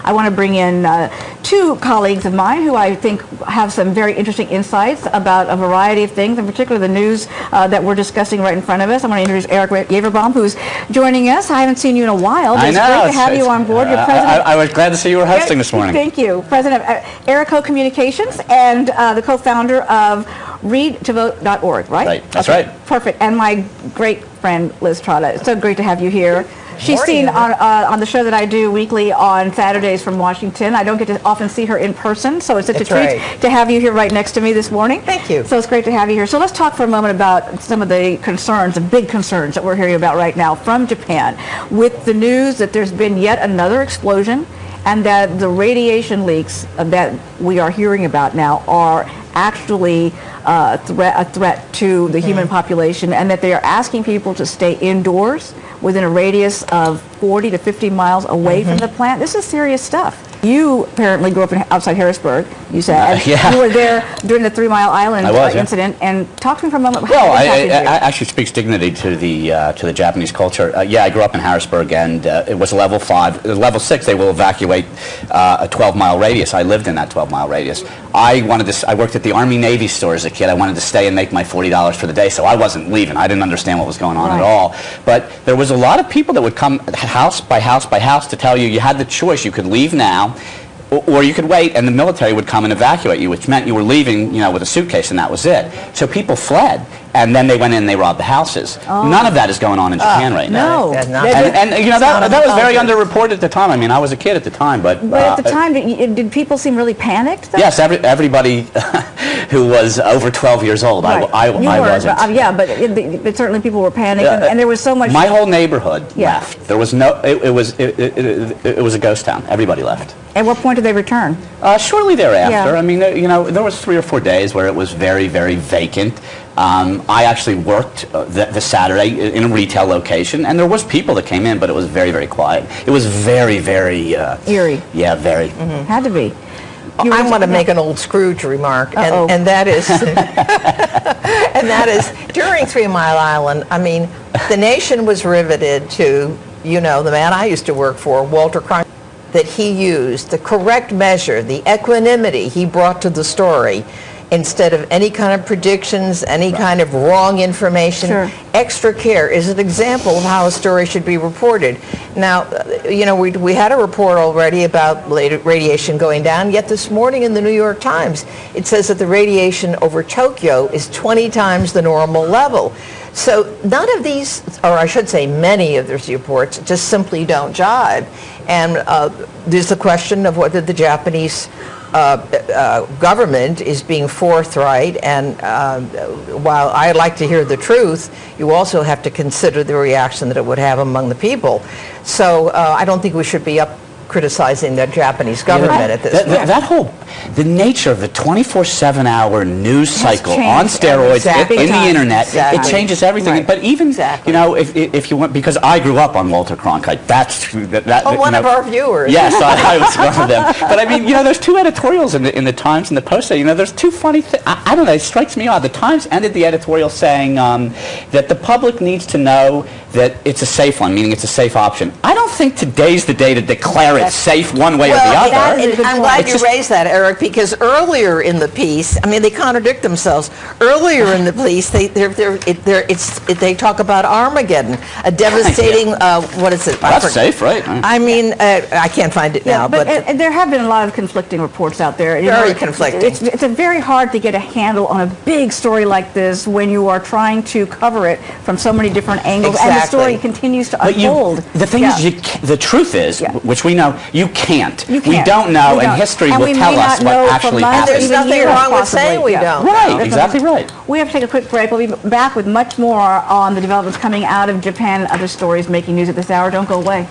I want to bring in two colleagues of mine who I think have some very interesting insights about a variety of things, in particular the news that we're discussing right in front of us. I want to introduce Eric Yaverbaum, who's joining us. I haven't seen you in a while, but it's great to have you on board. You're president. I was glad to see you were hosting this morning. Thank you. President of Ericho Communications and the co-founder of readtovote.org, right? Right, that's right. Perfect. And my great friend, Liz Trotta. It's so great to have you here. She's seen on the show that I do weekly on Saturdays from Washington. I don't get to often see her in person, so it's such a treat to have you here right next to me this morning. Thank you. So it's great to have you here. So let's talk for a moment about some of the concerns, the big concerns that we're hearing about right now from Japan, with the news that there's been yet another explosion and that the radiation leaks that we are hearing about now are actually a threat to the human population, and that they are asking people to stay indoors within a radius of 40 to 50 miles away from the plant. This is serious stuff. You apparently grew up outside Harrisburg, you said. You were there during the 3 Mile Island incident, and talk to me for a moment. Well, it actually speaks dignity to the Japanese culture. Yeah, I grew up in Harrisburg, and it was level 5. Level 6, they will evacuate a 12-mile radius. I lived in that 12-mile radius. I worked at the Army-Navy store as a kid. I wanted to stay and make my $40 for the day, so I wasn't leaving. I didn't understand what was going on at all. But there was a lot of people that would come house by house by house to tell you had the choice. You could leave now, or you could wait, and the military would come and evacuate you, which meant you were leaving, with a suitcase, and that was it. So people fled, and then they went in and they robbed the houses. None of that is going on in Japan right now. No. And that was very underreported at the time. I mean, I was a kid at the time, but at the time, did people seem really panicked, though? Yes, everybody who was over 12 years old. Right. I wasn't. Yeah, but certainly people were panicking, and there was so much. My whole neighborhood left. There was no. It was a ghost town. Everybody left. At what point did they return? Shortly thereafter. I mean, there was 3 or 4 days where it was very, very vacant. I actually worked the Saturday in a retail location, and there was people that came in, but it was very, very quiet. It was very, very eerie. Yeah, very. Had to be. I want to make an old Scrooge remark, and that is, during 3 Mile Island. I mean, the nation was riveted to the man I used to work for, Walter Cronkite, that he used the correct measure, the equanimity he brought to the story. Instead of any kind of predictions, any kind of wrong information, extra care is an example of how a story should be reported. Now, we had a report already about radiation going down, yet this morning in the New York Times, it says that the radiation over Tokyo is 20 times the normal level. So none of these, or I should say many of these reports, just simply don't jive. And there's the question of whether the Japanese government is being forthright, and while I like to hear the truth, you also have to consider the reaction that it would have among the people. So I don't think we should be criticizing the Japanese government at this point. The nature of the 24/7-hour news cycle on steroids in the internet, it changes everything. But even, if you want, because I grew up on Walter Cronkite, one of our viewers. Yes, I was one of them. But I mean, there's 2 editorials in the Times and the Post. There's 2 funny things. I don't know, it strikes me odd. The Times ended the editorial saying that the public needs to know that it's a safe one, meaning it's a safe option. I don't think today's the day to declare it safe one way or the other. I'm glad you raised that, Eric, because earlier in the piece, I mean, they contradict themselves. Earlier in the piece, they talk about Armageddon, a devastating, what is it? That's safe, right? I mean, I can't find it now. But there have been a lot of conflicting reports out there. Very conflicting. It's very hard to get a handle on a big story like this when you are trying to cover it from so many different angles, and the story continues to unfold. The thing is, the truth is, which we know, you can't. We don't know, and history will tell us what actually happened. There's nothing wrong with saying we don't. Right, exactly right. We have to take a quick break. We'll be back with much more on the developments coming out of Japan and other stories making news at this hour. Don't go away.